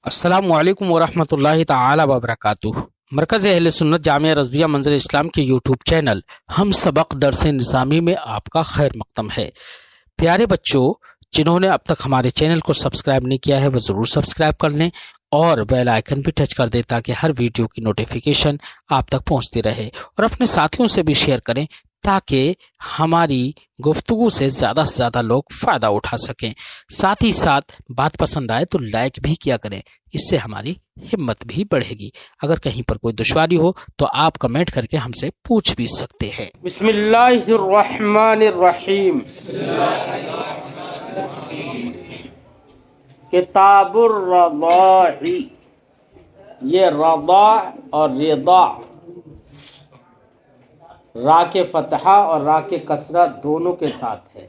अस्सलामुअलैकुम वरहमतुल्लाहि ताला वबरकातुह। मरकज़ अहले सुन्नत जामिया रज़विया मंज़िल इस्लाम के यूट्यूब चैनल हम सबक दरस निज़ामी में आपका खैर मक़दम है। प्यारे बच्चों, जिन्होंने अब तक हमारे चैनल को सब्सक्राइब नहीं किया है वह ज़रूर सब्सक्राइब कर लें और बेल आइकन भी टच कर दें ताकि हर वीडियो की नोटिफिकेशन आप तक पहुंचती रहे, और अपने साथियों से भी शेयर करें ताकि हमारी गुफ्तगू से ज़्यादा लोग फ़ायदा उठा सकें। साथ ही साथ बात पसंद आए तो लाइक भी किया करें, इससे हमारी हिम्मत भी बढ़ेगी। अगर कहीं पर कोई दुश्वारी हो तो आप कमेंट करके हमसे पूछ भी सकते हैं। बिस्मिल्लाहिर्रहमानिर्रहीम। किताबुर रज़ाई, ये रज़ा और रिदा, रा के फतहा और रा के कसरा दोनों के साथ है।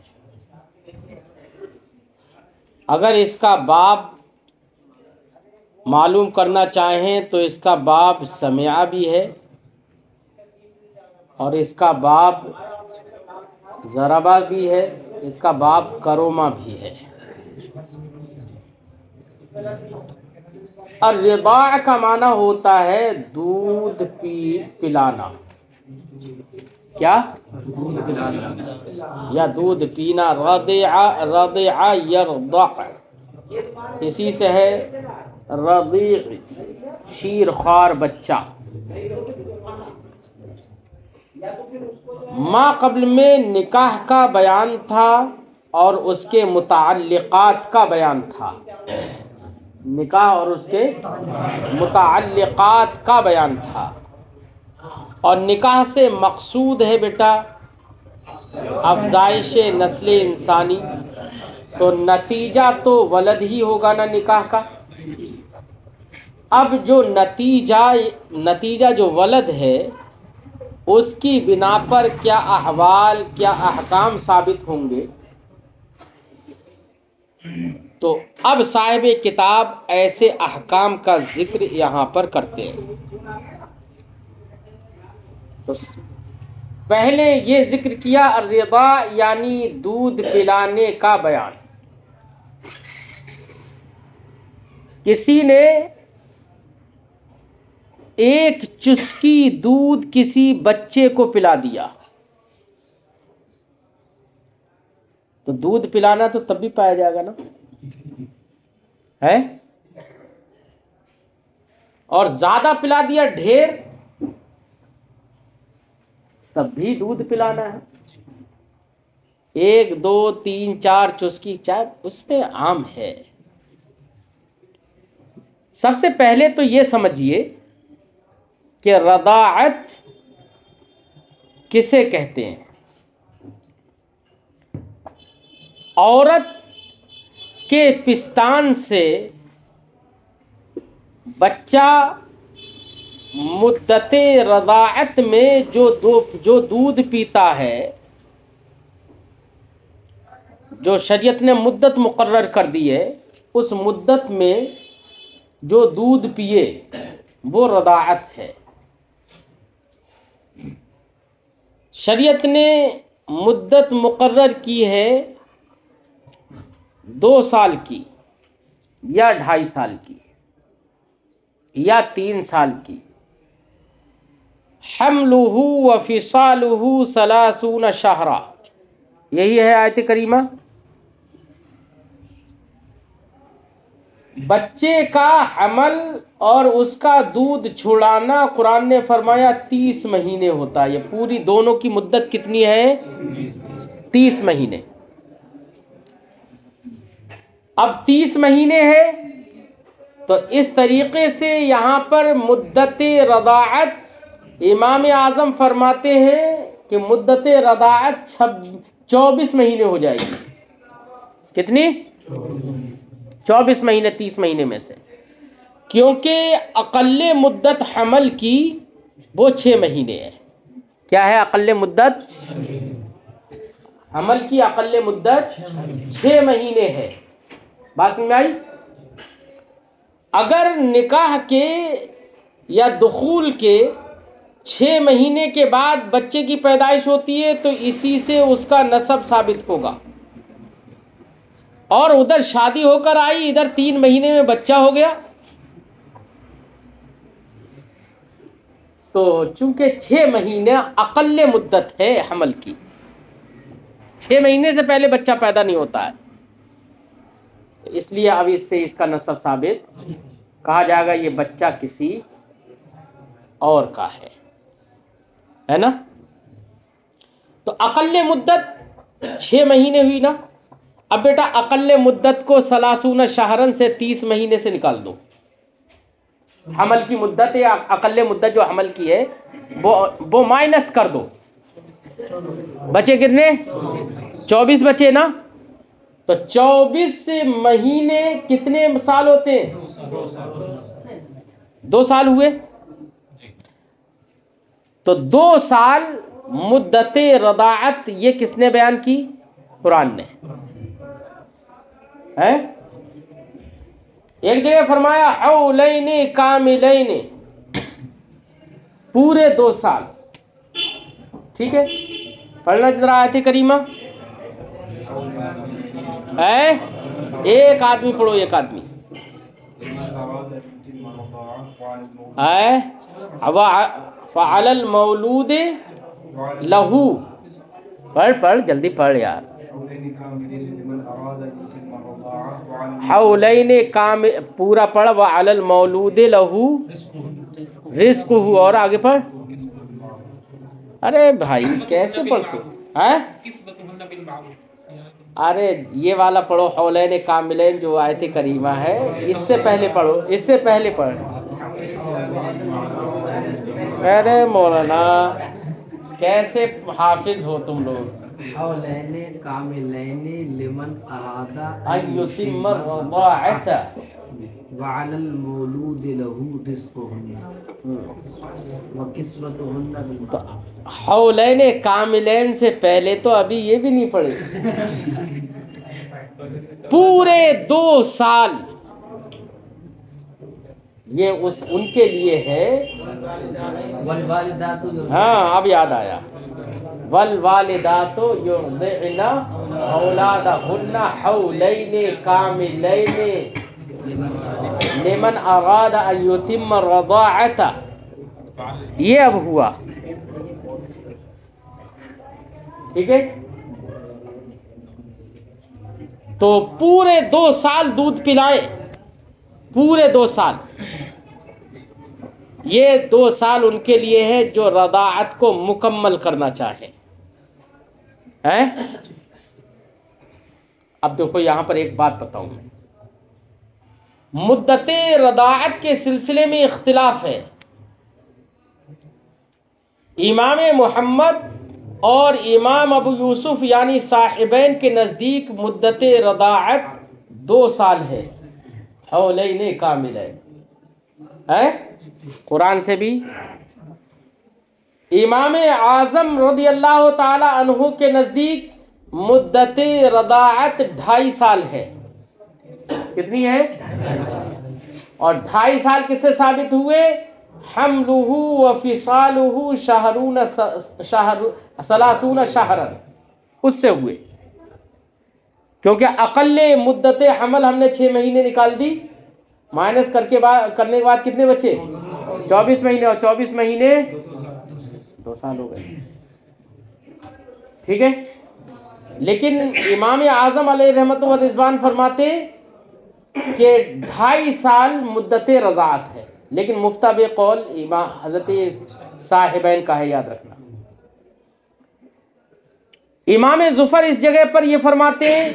अगर इसका बाब मालूम करना चाहें तो इसका बाब समिया भी है और इसका बाब ज़रबा भी है, इसका बाब करोमा भी है। और रिदा का माना होता है दूध पिलाना। क्या? दूध पिलाना या दूध पीना। रदिया यरदा, इसी से है रदी, शीर ख्वार बच्चा। माँ कब्ल में निकाह का बयान था और उसके मुताल्लिकात का बयान था। निकाह और उसके मुताल्लिकात का बयान था। और निकाह से मकसूद है बेटा अफ़ज़ाइश नस्ल इंसानी, तो नतीजा तो वलद ही होगा ना निकाह का। अब जो नतीजा जो वलद है उसकी बिना पर क्या अहवाल, क्या अहकाम साबित होंगे, तो अब साहिब किताब ऐसे अहकाम का जिक्र यहाँ पर करते हैं। तो पहले ये जिक्र किया रिदा यानी दूध पिलाने का बयान। किसी ने एक चुस्की दूध किसी बच्चे को पिला दिया तो दूध पिलाना तो तब भी पाया जाएगा ना, है? और ज्यादा पिला दिया, ढेर, तब भी दूध पिलाना है। 1 2 3 4 चुस्की चाय उसमें आम है। सबसे पहले तो ये समझिए कि रदाअत किसे कहते हैं। औरत के पिस्तान से बच्चा मुद्दते रदाअत में जो दूध पीता है, जो शरीयत ने मुद्दत मुकर्रर कर दी है, उस मुद्दत में जो दूध पिए वो रदाअत है। शरीयत ने मुद्दत मुकर्रर की है 2 साल की या 2.5 साल की या 3 साल की। हमलुहु व फिसालुहु सलासून शहरा, यही है आयत करीमा। बच्चे का हमल और उसका दूध छुड़ाना कुरान ने फरमाया 30 महीने होता है। ये पूरी दोनों की मुद्दत कितनी है? 30 महीने। अब 30 महीने है तो इस तरीके से यहाँ पर मुद्दते रदाअत, इमाम आज़म फरमाते हैं कि मुद्दते रदाअत 24 महीने हो जाएगी। कितनी? 24 महीने 30 महीने में से, क्योंकि अक़ल्ले मुद्दत हमल की वो 6 महीने है। क्या है अक़ल्ले मुद्दत हमल की? अक़ल्ले मुद्दत 6 महीने है। बात समझ में आई? अगर निकाह के या दुखूल के 6 महीने के बाद बच्चे की पैदाइश होती है तो इसी से उसका नसब साबित होगा। और उधर शादी होकर आई, इधर 3 महीने में बच्चा हो गया, तो चूंकि 6 महीने अकल्ले मुद्दत है हमल की, 6 महीने से पहले बच्चा पैदा नहीं होता है, इसलिए अब इससे इसका नसब साबित कहा जाएगा ये बच्चा किसी और का है ना। तो अकल्ले मुद्दत 6 महीने हुई ना। अब बेटा अकल्ले मुद्दत को सलासून शहरन से 30 महीने से निकाल दो। हमल की मुद्दत या अकल्ले मुद्दत जो हमल की है वो माइनस कर दो, बचे कितने? 24 बचे ना। तो 24 महीने कितने साल होते हैं? 2 साल हुए। तो 2 साल मुद्दते रदाअत ये किसने बयान की? कुरान ने है। एक जगह फरमाया हौलैनि कामिलैनि, पूरे 2 साल। ठीक है, पढ़ना जरा आयत करीमा है। एक आदमी पढ़ो, एक आदमी है। फ़अलल मौलूद लहू, पढ़ जल्दी पढ़ यार। हौलैनि काम पूरा पढ़। व अलल मौलूद लहू रिज़्क़ुहु, और आगे पढ़। अरे भाई कैसे पढ़ते हैं? अरे ये वाला पढ़ो, हौलैनि कामिलैन जो आयत करीमा है, इससे पहले पढ़ो, इससे पहले पढ़। अरे मौलाना कैसे हाफिज हो तुम लोग। हौलैनि कामिलैनि लिमन अरादा अन युतिम्म रदाअत व अलल मौलूद लहू रिज़्क़ुहुन्ना व किस्वतुहुन्ना बिल मारूफ। हौलैनि कामिलैन से पहले तो अभी ये भी नहीं पढ़े। पूरे 2 साल ये उनके लिए है। वल वालिदातु, हाँ अब याद आया। वल वालिदातु युर्दिअना औलादहुन्ना हौलैनि कामिलैनि लिमन अरादा अन युतिम्म रदाअत। ये अब हुआ। ठीक है, तो पूरे 2 साल दूध पिलाए, पूरे 2 साल। ये 2 साल उनके लिए है जो रदाअत को मुकम्मल करना चाहे हैं। अब देखो यहां पर एक बात बताऊं मैं, मुद्दते रदाअत के सिलसिले में इख्तिलाफ है। इमाम मोहम्मद और इमाम अबू यूसुफ यानी साहिबैन के नज़दीक मुद्दते रदाअत 2 साल है। हौलैनि कामिलैन है कुरान से भी। इमाम आज़म रज़ी अल्लाह ताला अन्हु के नज़दीक मुद्दते रदाअत 2.5 साल है। कितनी है? और 2.5 साल किससे साबित हुए? हमलुहु व फिसालुहु सलासून शहरन, उससे हुए। क्योंकि अकल्ले मुद्दते हमल हमने 6 महीने निकाल दी, माइनस करने के बाद कितने बचे? 24 महीने, और 24 महीने 2 साल हो गए। ठीक है, लेकिन इमाम आज़म अलैहि रहमत व रिज़वान फरमाते कि 2.5 साल मुद्दते रज़ाअत है, लेकिन मुफ्ता कौल इमाम हज़रत साहिबैन का है, याद रखना। इमाम ज़ुफ़र इस जगह पर यह फरमाते हैं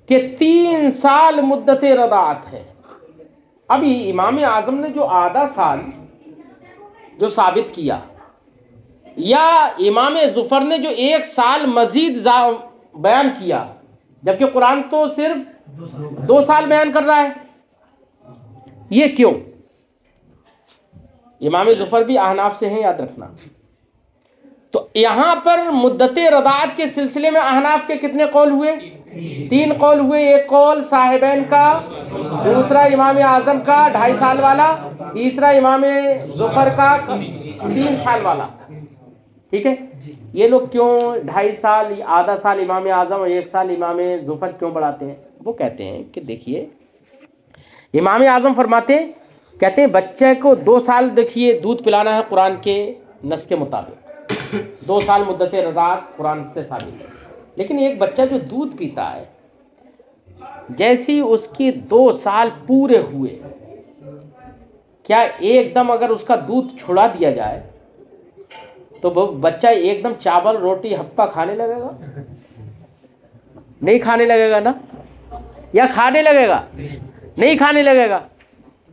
कि 3 साल मुद्दते रज़ाअत है। अभी इमाम आज़म ने जो आधा साल जो साबित किया, या इमाम ज़ुफ़र ने जो 1 साल मजीद बयान किया, जबकि कुरान तो सिर्फ 2 साल बयान कर रहा है, ये क्यों? इमाम ज़ुफ़र भी अहनाफ से हैं, याद रखना। तो यहाँ पर मुद्दते रदाअत के सिलसिले में अहनाफ के कितने कौल हुए? 3 कौल हुए। एक कौल साहिबैन का, दूसरा इमाम आज़म का 2.5 साल वाला, तीसरा इमाम ज़ुफ़र का 3 साल वाला। ठीक है, ये लोग क्यों 2.5 साल, आधा साल इमाम आज़म और 1 साल इमाम ज़ुफ़र क्यों बढ़ाते हैं? वो कहते हैं कि देखिए, इमाम आज़म फरमाते कहते हैं बच्चे को 2 साल देखिए दूध पिलाना है कुरान के नस के मुताबिक, 2 साल मुद्दत रज़ाअत कुरान से साबित है। लेकिन एक बच्चा जो दूध पीता है, जैसे ही उसके 2 साल पूरे हुए, क्या एकदम अगर उसका दूध छुड़ा दिया जाए तो वो बच्चा एकदम चावल रोटी हप्पा खाने लगेगा? नहीं खाने लगेगा ना? या खाने लगेगा? नहीं खाने लगेगा।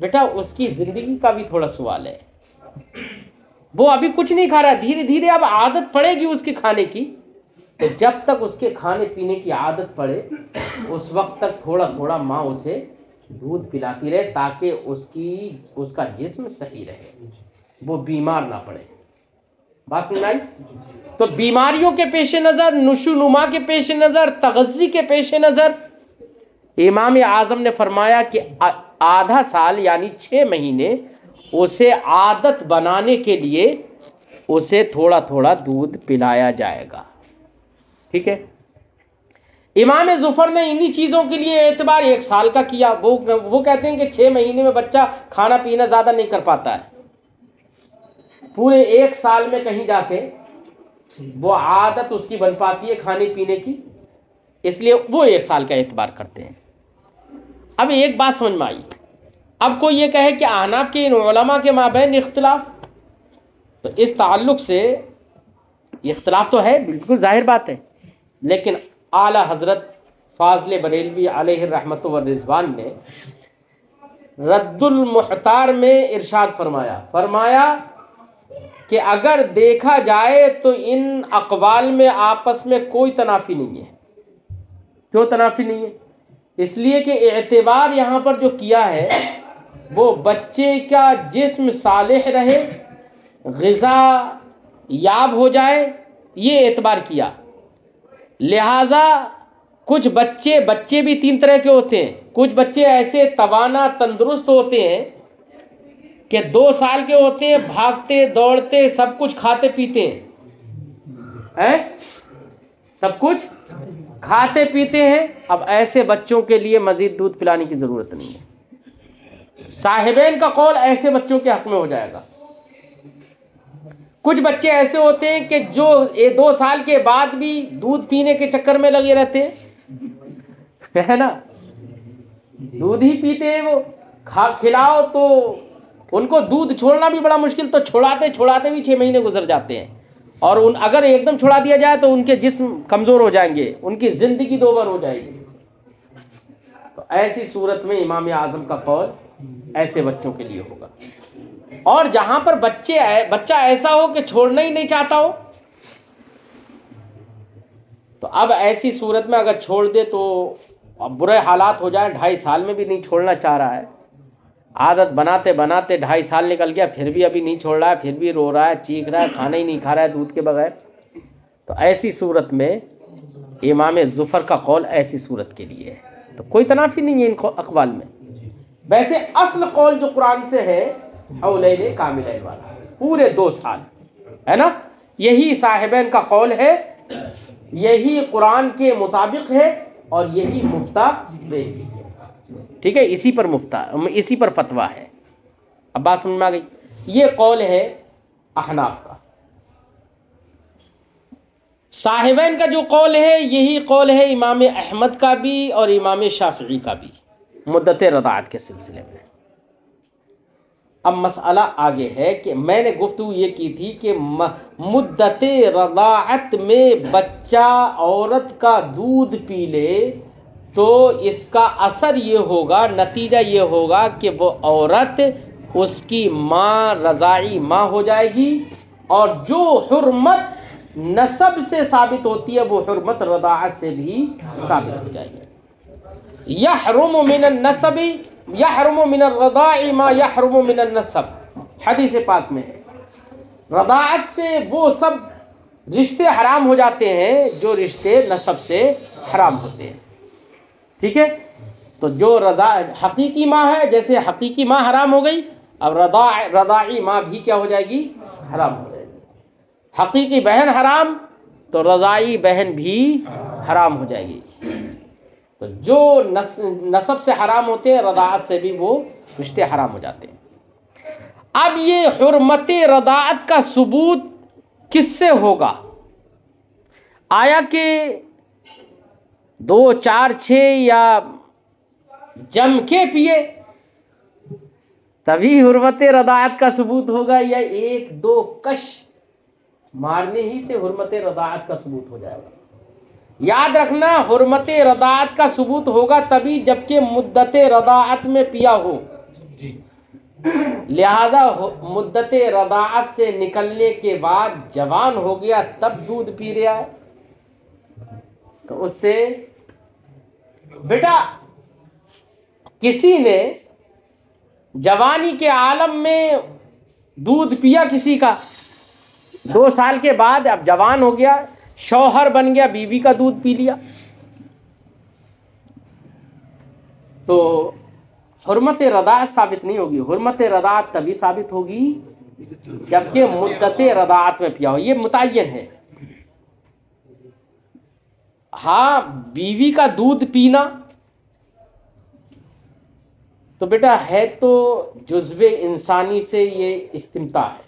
बेटा उसकी ज़िंदगी का भी थोड़ा सवाल है। वो अभी कुछ नहीं खा रहा, धीरे धीरे अब आदत पड़ेगी उसके खाने की। तो जब तक उसके खाने पीने की आदत पड़े उस वक्त तक थोड़ा थोड़ा माँ उसे दूध पिलाती रहे, ताकि उसका जिस्म सही रहे, वो बीमार ना पड़े। बात समझ आई? तो बीमारियों के पेश नज़र, नुशुनुमा के पेश नज़र, तगज़्ज़ी के पेश नज़र इमाम आज़म ने फरमाया कि आधा साल यानी 6 महीने उसे आदत बनाने के लिए उसे थोड़ा थोड़ा दूध पिलाया जाएगा। ठीक है। इमाम ज़ुफ़र ने इन्हीं चीज़ों के लिए एतबार 1 साल का किया। वो कहते हैं कि 6 महीने में बच्चा खाना पीना ज़्यादा नहीं कर पाता है, पूरे 1 साल में कहीं जाके वो आदत उसकी बन पाती है खाने पीने की, इसलिए वो 1 साल का एतबार करते हैं। अब एक बात समझ में आई, अब कोई ये कहे कि अहनाफ के इन उलमा के माबैन इख्तिलाफ, तो इस ताल्लुक़ से इख्तिलाफ तो है, बिल्कुल जाहिर बात है, लेकिन आला हज़रत फ़ाज़िल बरेलवी अलैहि रहमत व रिज़वान ने रद्दुल मुहतार में इरशाद फरमाया कि अगर देखा जाए तो इन अक़वाल में आपस में कोई तनाफ़ी नहीं है। क्यों तनाफ़ी नहीं है? इसलिए कि एतबार यहाँ पर जो किया है वो बच्चे का जिस्म सालिह रहे, ग़िज़ा याब हो जाए, ये एतबार किया। लिहाजा कुछ बच्चे भी 3 तरह के होते हैं। कुछ बच्चे ऐसे तवाना तंदुरुस्त होते हैं कि 2 साल के होते हैं, भागते दौड़ते सब कुछ खाते पीते हैं, सब कुछ खाते पीते हैं। अब ऐसे बच्चों के लिए मज़ीद दूध पिलाने की ज़रूरत नहीं है। साहिबैन का कौल ऐसे बच्चों के हक़ में हो जाएगा। कुछ बच्चे ऐसे होते हैं कि जो 2 साल के बाद भी दूध पीने के चक्कर में लगे रहते हैं, है ना, दूध ही पीते हैं वो। खिलाओ तो उनको दूध छोड़ना भी बड़ा मुश्किल, तो छुड़ाते भी 6 महीने गुजर जाते हैं। और अगर एकदम छुड़ा दिया जाए तो उनके जिस्म कमज़ोर हो जाएंगे, उनकी ज़िंदगी दोबार हो जाएगी। तो ऐसी सूरत में इमाम आज़म का कौल ऐसे बच्चों के लिए होगा। और जहाँ पर बच्चा ऐसा हो कि छोड़ना ही नहीं चाहता हो, तो अब ऐसी सूरत में अगर छोड़ दे तो अब बुरे हालात हो जाए। 2.5 साल में भी नहीं छोड़ना चाह रहा है, आदत बनाते बनाते 2.5 साल निकल गया, फिर भी अभी नहीं छोड़ रहा है, फिर भी रो रहा है, चीख रहा है, खाना ही नहीं खा रहा है दूध के बगैर। तो ऐसी सूरत में इमाम ज़ुफ़र का कौल ऐसी सूरत के लिए है, तो कोई तनाफ़ी नहीं है इन अक़वाल में। वैसे असल कौल जो कुरान से है हौलैन कामिलैन वाला, पूरे 2 साल, है ना, यही साहिबैन का कौल है, यही कुरान के मुताबिक है और यही मुफ्ता है। ठीक है, इसी पर फतवा है। अब बात समझ में आ गई। ये कौल है अहनाफ का। साहिबैन का जो कौल है यही कौल है इमाम अहमद का भी और इमाम शाफ़िई का भी मुद्दत रज़ाअत के सिलसिले में। अब मसला आगे है कि मैंने गुफ्तगू ये की थी कि मुद्दत रज़ाअत में बच्चा औरत का दूध पी ले तो इसका असर ये होगा, नतीजा ये होगा कि वो औरत उसकी माँ रज़ाई माँ हो जाएगी, और जो हुर्मत नसब से साबित होती है वो हुर्मत रज़ाअत से भी साबित हो जाएगी। यहरुमु मिनन नसबी यहरुमु मिनर रज़ाई मा यहरुमु मिनन नसब, हदीस पाक में है। रज़ाअत से वो सब रिश्ते हराम हो जाते हैं जो रिश्ते नसब से हराम होते हैं। ठीक है, तो जो हकीकी माँ है, जैसे हकीकी माँ हराम हो गई, अब रज़ाई माँ भी क्या हो जाएगी, हराम हो जाएगी। हकीकी बहन हराम तो रज़ाई बहन भी हराम हो जाएगी। तो जो नसब से हराम होते हैं रज़ाअत से भी वो रिश्ते हराम हो जाते हैं। अब ये हुर्मत रदाअत का सबूत किससे होगा? आया कि 2, 4, 6 या जम के पिए तभी हुर्मत रदाअत का सबूत होगा, या 1, 2 कश मारने ही से हुर्मत रदाअत का सबूत हो जाएगा? याद रखना, हुर्मत रदाअत का सबूत होगा तभी जबकि मुद्दत रदाअत में पिया हो। लिहाजा मुद्दत रदाअत से निकलने के बाद जवान हो गया तब दूध पी रहा है, तो उससे बेटा किसी ने जवानी के आलम में दूध पिया किसी का, 2 साल के बाद अब जवान हो गया, शौहर बन गया, बीवी का दूध पी लिया, तो हुर्मत रदाअत साबित नहीं होगी। हुर्मत रदाअत तभी साबित होगी जबकि मुद्दत रदाअत में पिया हो, ये मुतय्यन है। हाँ, बीवी का दूध पीना तो बेटा है तो जुज़्वे इंसानी से ये इस्तिमता है,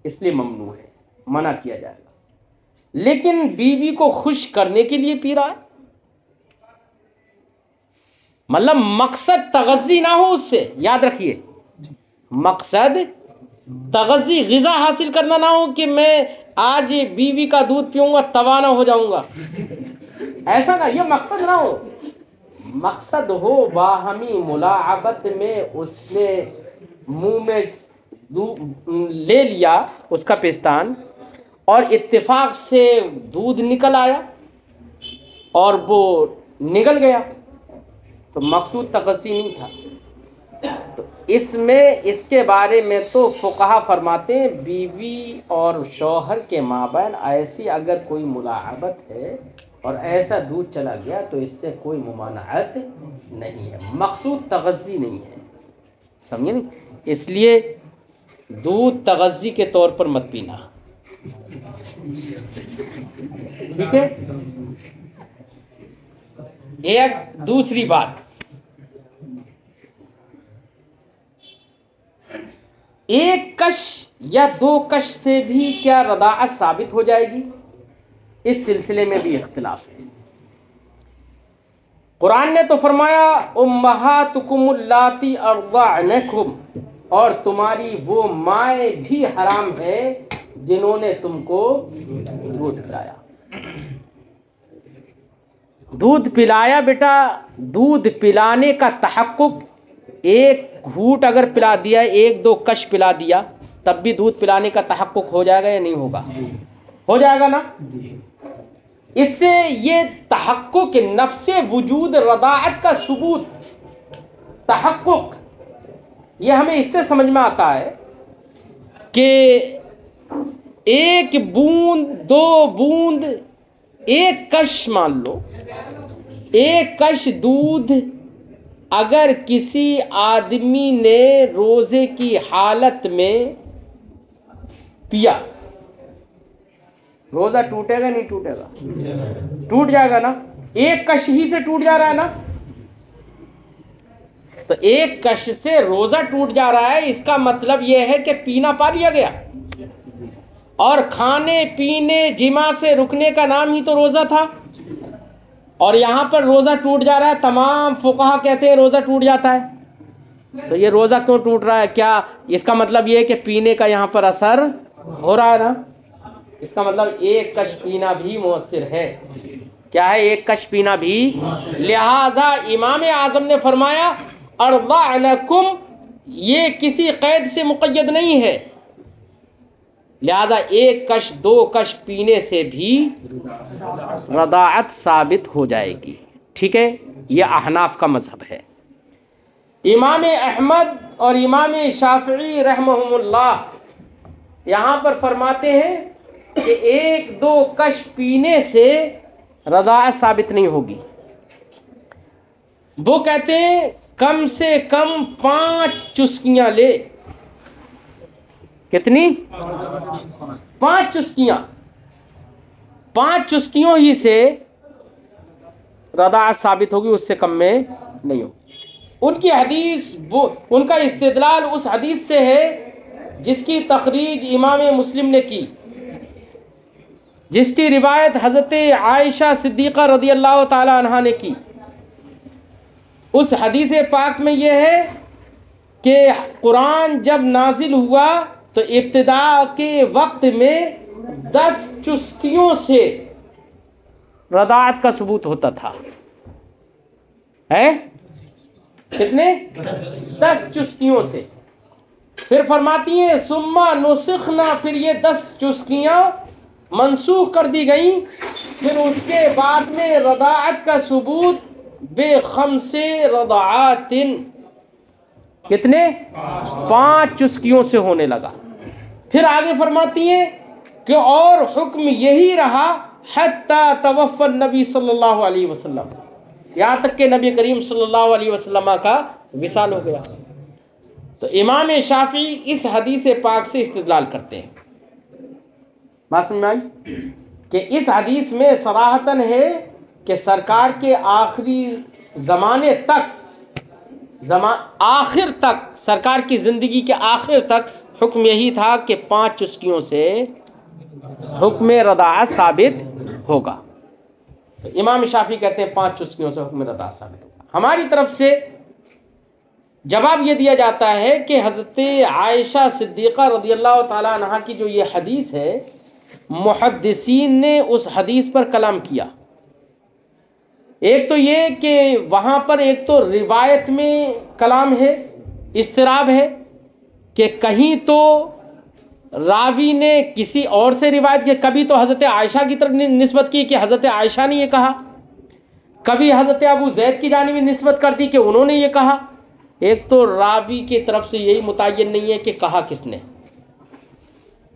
इसलिए ममनू है, मना किया जाएगा। लेकिन बीवी को खुश करने के लिए पी रहा है, मतलब मकसद तगज़्ज़ी ना हो उससे, याद रखिए, मकसद तगज़्ज़ी ग़िज़ा हासिल करना ना हो कि मैं आज बीवी का दूध पीऊंगा तवाना हो जाऊंगा, ऐसा ना, ये मकसद ना हो। मकसद हो बाहमी मुलाअबत में उसने मुंह में ले लिया उसका पेस्तान और इत्तेफाक से दूध निकल आया और वो निकल गया, तो मकसूद तगज़्ज़ी नहीं था। तो इसमें इसके बारे में तो फुक़हा फरमाते हैं बीवी और शौहर के माबैन ऐसी अगर कोई मुलाअबत है और ऐसा दूध चला गया तो इससे कोई मुमानअत नहीं है, मकसूद तगज़्ज़ी नहीं है, समझे नहीं? इसलिए दूध तगज़्ज़ी के तौर पर मत पीना, ठीक है? एक दूसरी बात, एक कश या 2 कश से भी क्या रदाअत साबित हो जाएगी? इस सिलसिले में भी इख्तिलाफ है। कुरान ने तो फरमाया उम्महातुकुमुल्लाती अर्ज़अनकुम, और तुम्हारी वो माएँ भी हराम है जिन्होंने तुमको दूध पिलाया। दूध पिलाया बेटा, दूध पिलाने का तहक्कुक, एक घूंट अगर पिला दिया, 1, 2 कश पिला दिया, तब भी दूध पिलाने का तहक्कुक हो जाएगा या नहीं होगा? हो जाएगा ना? इससे ये तहक्कुक नफ्से वजूद रदाअत का सबूत, तहक्कुक, ये हमें इससे समझ में आता है कि 1 बूंद, 2 बूंद, 1 कश मान लो, 1 कश दूध अगर किसी आदमी ने रोज़े की हालत में पिया, रोज़ा टूटेगा नहीं टूटेगा? टूट जाएगा ना, 1 कश ही से टूट जा रहा है ना। तो 1 कश से रोज़ा टूट जा रहा है, इसका मतलब यह है कि पीना पा लिया गया, और खाने पीने जिमा से रुकने का नाम ही तो रोज़ा था, और यहाँ पर रोज़ा टूट जा रहा है। तमाम फुक़हा कहते हैं रोज़ा टूट जाता है, तो ये रोज़ा क्यों टूट रहा है? क्या इसका मतलब ये है कि पीने का यहाँ पर असर हो रहा है ना? इसका मतलब 1 कश पीना भी मुअस्सिर है। क्या है? 1 कश पीना भी। लिहाजा इमाम आज़म ने फरमाया अर्ज़अनकुम, ये किसी क़ैद से मुक़य्यद नहीं है, लिहाजा 1 कश 2 कश पीने से भी रदाअत साबित हो जाएगी, ठीक है? यह अहनाफ का मज़हब है। इमाम अहमद और इमाम शाफ़िई रहमहुमुल्लाह यहाँ पर फरमाते हैं कि 1, 2 कश पीने से रदाअत साबित नहीं होगी। वो कहते हैं कम से कम 5 चुस्कियाँ ले। कितनी? 5 चुस्कियाँ। 5 चुस्कियों ही से रदाअत साबित होगी, उससे कम में नहीं होगी। उनकी हदीस, वो उनका इस्तिदलाल उस हदीस से है जिसकी तखरीज इमाम मुस्लिम ने की, जिसकी रिवायत हज़रत आयशा सिद्दीक़ा रज़ी अल्लाह ताला अन्हा ने की। उस हदीस पाक में यह है कि कुरान जब नाजिल हुआ तो इब्तिदा के वक्त में 10 चुस्कियों से रदाअत का सबूत होता था। है कितने? 10 चुस्कियों से। फिर फरमाती हैं सुम्मा नुसिखना, फिर ये 10 चुस्कियाँ मनसूख कर दी गई। फिर उसके बाद में रदाअत का सबूत बेखमसे रदाअतिन, कितने? 5 चुस्कियों से होने लगा। फिर आगे फरमाती हैं कि और हुक्म यही रहा हत्ता तवफ़्फ़ा नबी सल्लल्लाहु अलैहि वसल्लम, यहाँ तक कि नबी करीम सल्लल्लाहु अलैहि वसल्लम का विसाल हो गया। तो इमाम शाफी इस हदीस पाक से इस्तिदलाल करते हैं। बात समझ में आई कि इस हदीस में सराहतन है कि सरकार के आखिरी ज़माने तक, आखिर तक, सरकार की ज़िंदगी के आखिर तक हुक्म यही था कि 5 चुस्कियों से हुक्म रदाअत साबित होगा। तो इमाम शाफी कहते हैं 5 चुस्कियों से हुक्म रदाअत साबित होगा। हमारी तरफ से जवाब ये दिया जाता है कि हज़रत आयशा सिद्दीक़ा रज़ियल्लाहु ताला अन्हा की जो ये हदीस है, मुहद्दिसीन ने उस हदीस पर कलाम किया। एक तो ये कि वहाँ पर एक तो रिवायत में कलाम है, इस्तिराब है कि कहीं तो रावी ने किसी और से रिवायत की, कभी तो हज़रत आयशा की तरफ निस्बत की कि हज़रत आयशा ने ये कहा, कभी हज़रत अबू ज़ैद की जानिब निस्बत कर दी कि उन्होंने ये कहा। एक तो रावी की तरफ से यही मुतय्यन नहीं है कि कहा किसने।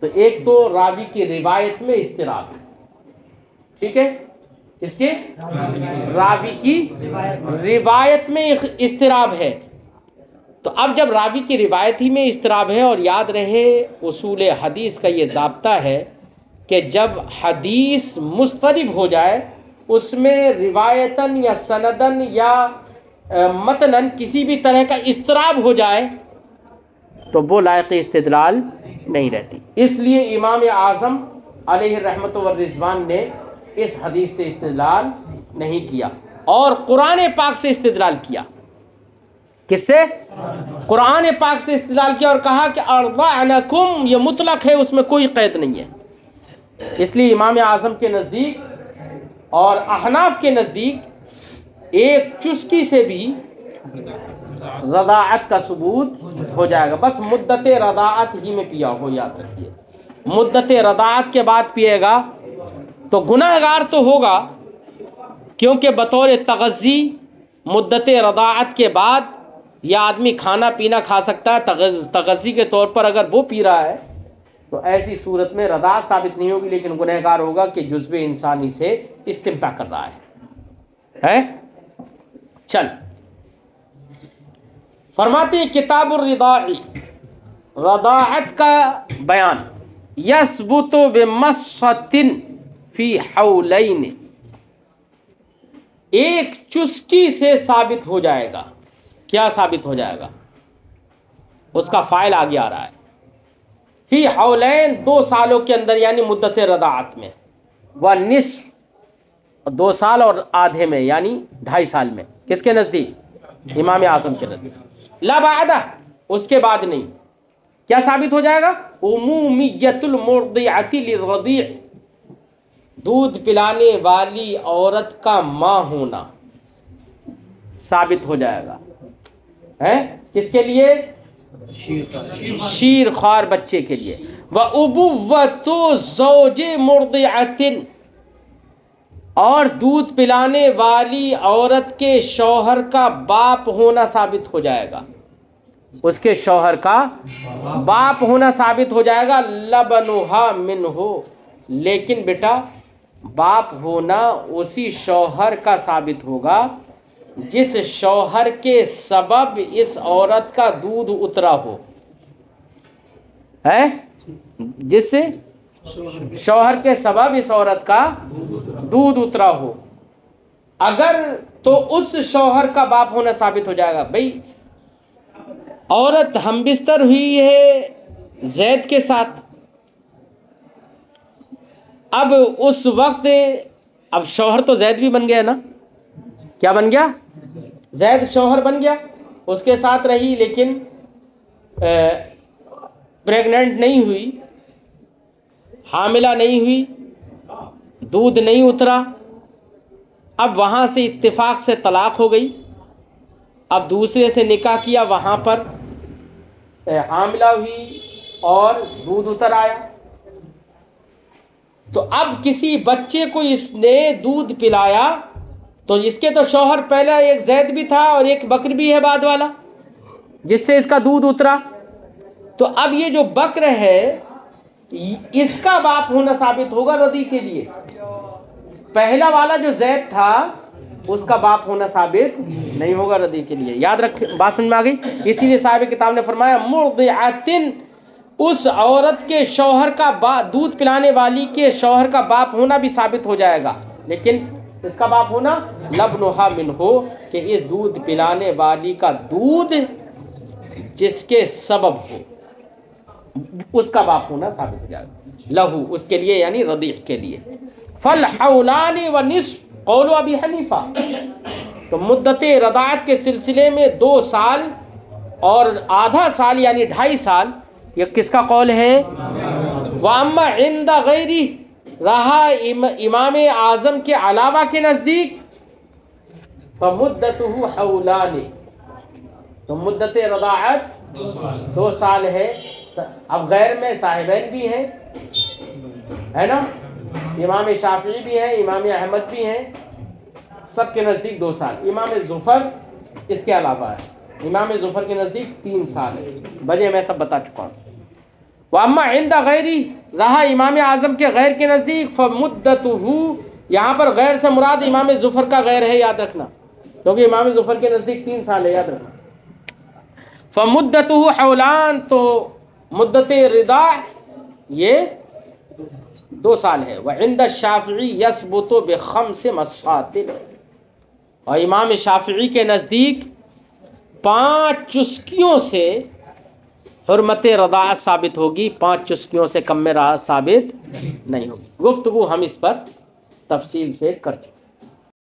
तो एक तो रावी की रिवायत में इस्तिराब है, ठीक है, इसके रावी की रिवायत में इस्तिराब है। तो अब जब रावी की रिवायत ही में इस्तिराब है, और याद रहे उसूल हदीस का ये ज़ाब्ता है कि जब हदीस मुस्तरिब हो जाए, उसमें रिवायतन या सनदन या मतनन किसी भी तरह का इस्तिराब हो जाए तो वो लायक इस्तिदलाल नहीं रहती। इसलिए इमाम आज़म अलैहि रहमत व रिज़वान ने इस हदीस से इस्तिदलाल नहीं किया और कुरान पाक से इस्तिदलाल किया। किससे? कुरान पाक से इस्तिदलाल किया और कहा कि अर्ज़अनकुम, ये मुतलक है, उसमें कोई क़ैद नहीं है। इसलिए इमाम आज़म के नज़दीक और अहनाफ के नज़दीक एक चुस्की से भी रदाअत का सबूत हो जाएगा। बस मुद्दत रदाअत ही में पिया हो, याद रखिए। मुद्दत रदाअत के बाद पिएगा तो गुनाहगार तो होगा, क्योंकि बतौर तगज़ी मुद्दत रदाअत के बाद यह आदमी खाना पीना खा सकता है। तगज़ी के तौर पर अगर वो पी रहा है तो ऐसी सूरत में रदाअत साबित नहीं होगी, लेकिन गुनहगार होगा कि जुज़्व इंसानी से इस्तिमता कर रहा है? चल, फरमाते हैं किताबुर रिदाई, रदाअत का बयान, यसबुतु बिमस्सतिन फी हौलैन, एक चुस्की से साबित हो जाएगा। क्या साबित हो जाएगा? उसका फाइल आगे आ रहा है। फी हौलैन, 2 सालों के अंदर, यानी मुद्दत रदाअत में, व निस्फ, 2 साल और आधे में, यानी 2.5 साल में। किसके नज़दीक? इमाम आज़म के नज़दीक। ला बादा, उसके बाद नहीं। क्या साबित हो जाएगा? उमूमियतुल मुर्दिअति लिर्रदी', दूध पिलाने वाली औरत का माँ होना साबित हो जाएगा। है किसके लिए? शीर ख्वार बच्चे के लिए। व उबुव्वतु ज़ौजे मुर्दिअतिन, और दूध पिलाने वाली औरत के शौहर का बाप होना साबित हो जाएगा। उसके शौहर का बाप होना साबित हो जाएगा। लबनुहा मिन्हु, लेकिन बेटा बाप होना उसी शौहर का साबित होगा जिस शौहर के सबब इस औरत का दूध उतरा हो। है जिससे शौहर के सबब इस औरत का दूध उतरा हो, अगर तो उस शौहर का बाप होना साबित हो जाएगा। भाई औरत हमबिस्तर हुई है, जैद के साथ। अब उस वक्त अब शौहर तो जैद भी बन गया ना, क्या बन गया? जैद शौहर बन गया, उसके साथ रही, लेकिन प्रेग्नेंट नहीं हुई, हामिला नहीं हुई, दूध नहीं उतरा। अब वहाँ से इत्तेफाक से तलाक हो गई। अब दूसरे से निकाह किया, वहाँ पर हामिला हुई और दूध उतर आया। तो अब किसी बच्चे को इसने दूध पिलाया, तो इसके तो शौहर पहला एक जैद भी था और एक बकर भी है बाद वाला, जिससे इसका दूध उतरा। तो अब ये जो बकर है इसका बाप होना साबित होगा रदी के लिए। पहला वाला जो जैद था उसका बाप होना साबित नहीं होगा रदी के लिए। याद रख, बात समझ में आ गई? इसीलिए साहिब किताब ने फरमाया मुर्दिअतिन, उस औरत के शौहर का दूध पिलाने वाली के शौहर का बाप होना भी साबित हो जाएगा, लेकिन इसका बाप होना लबनुहा मिनहु, कि इस दूध पिलाने वाली का दूध जिसके सबब हो उसका बाप होना साबित हो जाएगा। लहू, उसके लिए, यानी रदी के लिए। फल हौलानी व निस्फ कौलो अबी हनीफा, तो मुद्दत रदाअत के सिलसिले में 2 साल और आधा साल यानी 2.5 साल, ये किसका कौल है? वाम्मा इंदा गैरी, रहा इमाम आज़म के अलावा के नज़दीक, फमुद्दतुहु हौलानी, तो मुद्दत रदाअत 2 साल है। अब गैर में साहिबैन भी हैं, है ना, इमाम शाफी भी हैं, इमाम अहमद भी हैं, सबके नज़दीक 2 साल। इमाम ज़ुफ़र इसके अलावा है, इमाम ज़ुफ़र के नज़दीक 3 साल है। वजह मैं सब बता चुका हूँ। वअम्मा इंदा गैरी, रहा इमाम आज़म के गैर के नज़दीक, फमुद्दतुहु, यहाँ पर गैर से मुराद इमाम ज़ुफ़र का गैर है, याद रखना, क्योंकि इमाम ज़ुफ़र के नज़दीक 3 साल है, याद रखना। फमुद्दतुहु हौलान, तो मुद्दत रिदा ये 2 साल है। व इंद शाफ़िई यसबुतु बिखम्स मसातिन, और इमाम शाफ़िई के नज़दीक 5 चुस्कियों से हुर्मत रदाअत साबित होगी, 5 चुस्कियों से कम में रदाअत साबित नहीं होगी। गुफ्तगू हम इस पर तफसील से कर चुके।